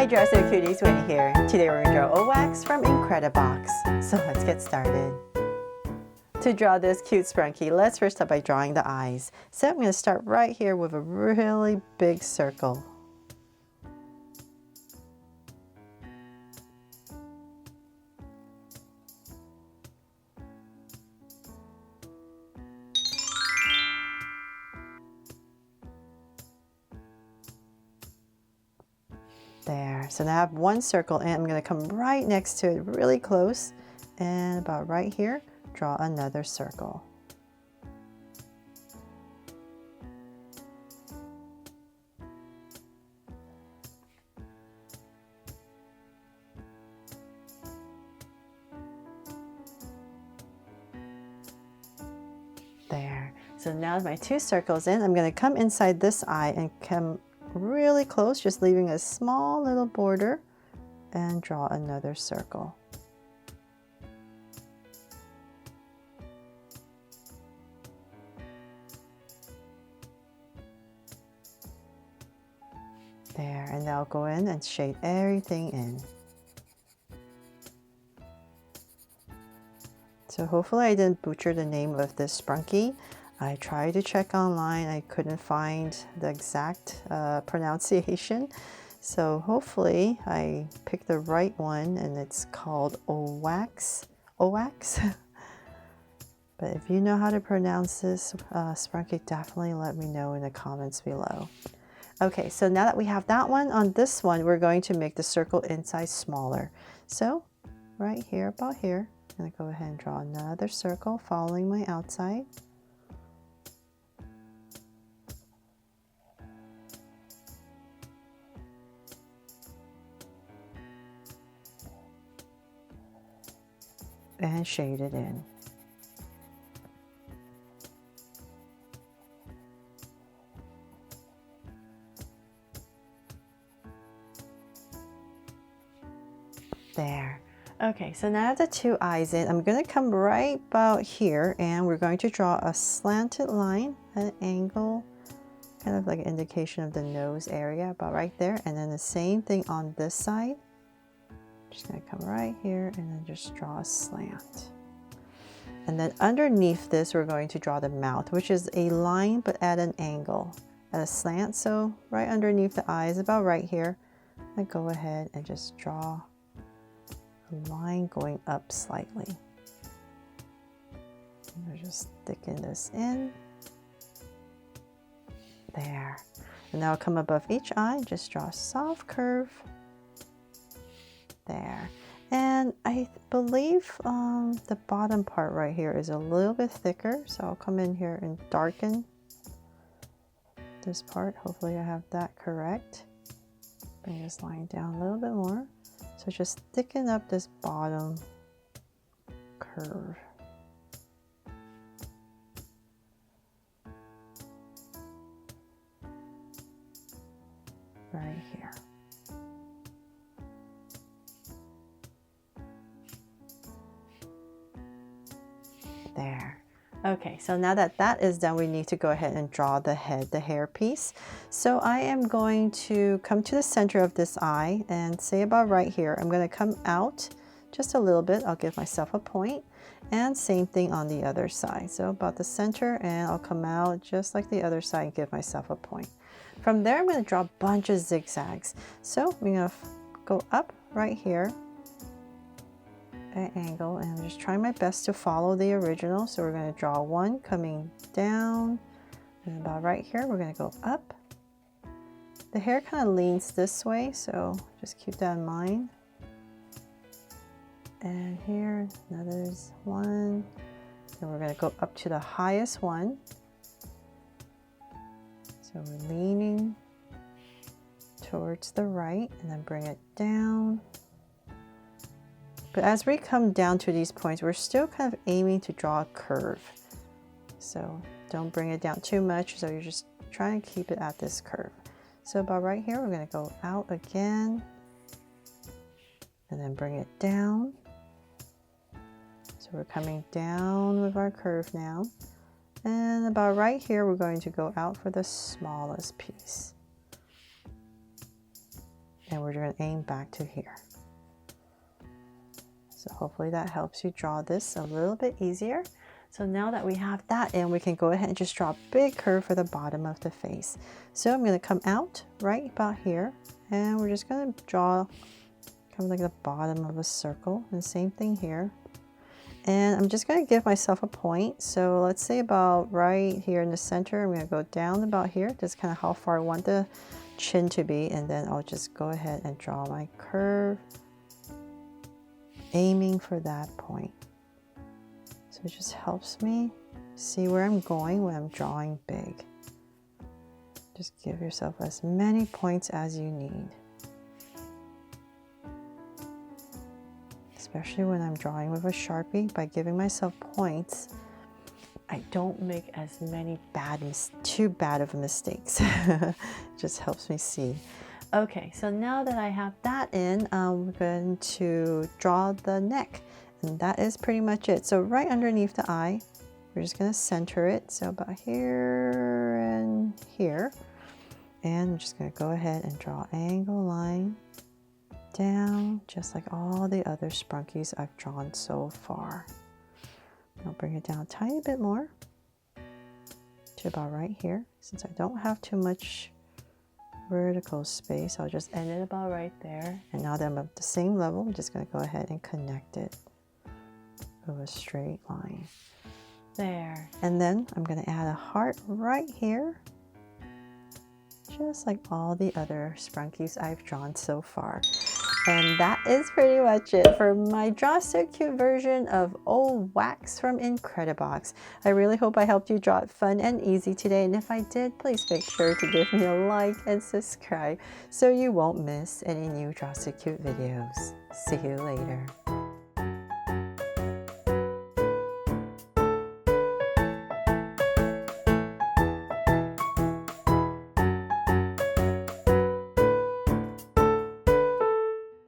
Hi Dresser Cuties, Winnie here. Today we're going to draw Owakcx from Incredibox. So let's get started. To draw this cute sprunky, let's first start by drawing the eyes. So I'm going to start right here with a really big circle. There, so now I have one circle and I'm going to come right next to it really close and about right here, draw another circle. There, so now with my two circles in, I'm going to come inside this eye and come really close, just leaving a small little border and draw another circle. There, and now I'll go in and shade everything in. So hopefully I didn't butcher the name of this sprunky. I tried to check online, I couldn't find the exact pronunciation. So hopefully I picked the right one and it's called Owakcx. But if you know how to pronounce this sprunky, definitely let me know in the comments below. Okay, so now that we have that one, on this one, we're going to make the circle inside smaller. So right here, about here, I'm gonna go ahead and draw another circle following my outside. And shade it in. There. Okay, so now the two eyes in, I'm going to come right about here and we're going to draw a slanted line at an angle, kind of like an indication of the nose area, about right there. And then the same thing on this side. Just going to come right here and then just draw a slant. And then underneath this, we're going to draw the mouth, which is a line but at an angle, at a slant. So right underneath the eyes, about right here, I go ahead and just draw a line going up slightly. I'm just thicken this in. There. And now I'll come above each eye, just draw a soft curve. There. And I believe the bottom part right here is a little bit thicker, so I'll come in here and darken this part. Hopefully I have that correct. Bring this line down a little bit more. So just thicken up this bottom curve. Right here. There. Okay, so now that that is done, we need to go ahead and draw the head, the hair piece. So I am going to come to the center of this eye and say about right here, I'm going to come out just a little bit. I'll give myself a point, and same thing on the other side. So about the center, and I'll come out just like the other side and give myself a point. From there, I'm going to draw a bunch of zigzags. So we're going to go up right here at an angle, and I'm just trying my best to follow the original. So we're going to draw one coming down, and about right here we're going to go up. The hair kind of leans this way, so just keep that in mind. And here another's one, and we're going to go up to the highest one. So we're leaning towards the right and then bring it down. But as we come down to these points, we're still kind of aiming to draw a curve. So don't bring it down too much. So you're just trying to keep it at this curve. So about right here, we're going to go out again and then bring it down. So we're coming down with our curve now. And about right here, we're going to go out for the smallest piece. And we're going going to aim back to here. So hopefully that helps you draw this a little bit easier. So now that we have that in, we can go ahead and just draw a big curve for the bottom of the face. So I'm going to come out right about here, and we're just going to draw kind of like the bottom of a circle, and same thing here. And I'm just going to give myself a point. So let's say about right here in the center. I'm going to go down about here, just kind of how far I want the chin to be, and then I'll just go ahead and draw my curve, aiming for that point. So it just helps me see where I'm going when I'm drawing big. Just give yourself as many points as you need. Especially when I'm drawing with a Sharpie, by giving myself points, I don't make as many too bad of mistakes. It just helps me see. Okay, so now that I have that in, we're going to draw the neck. And that is pretty much it. So right underneath the eye, we're just going to center it. So about here and here. And I'm just going to go ahead and draw an angle line down, just like all the other Sprunkies I've drawn so far. I'll bring it down a tiny bit more to about right here. Since I don't have too much vertical space, I'll just end it about right there. And now that I'm at the same level, I'm just going to go ahead and connect it with a straight line. There. And then I'm going to add a heart right here, just like all the other Sprunkies I've drawn so far. And that is pretty much it for my Draw So Cute version of Owakcx from Incredibox. I really hope I helped you draw it fun and easy today, and if I did, please make sure to give me a like and subscribe so you won't miss any new Draw So Cute videos. See you later.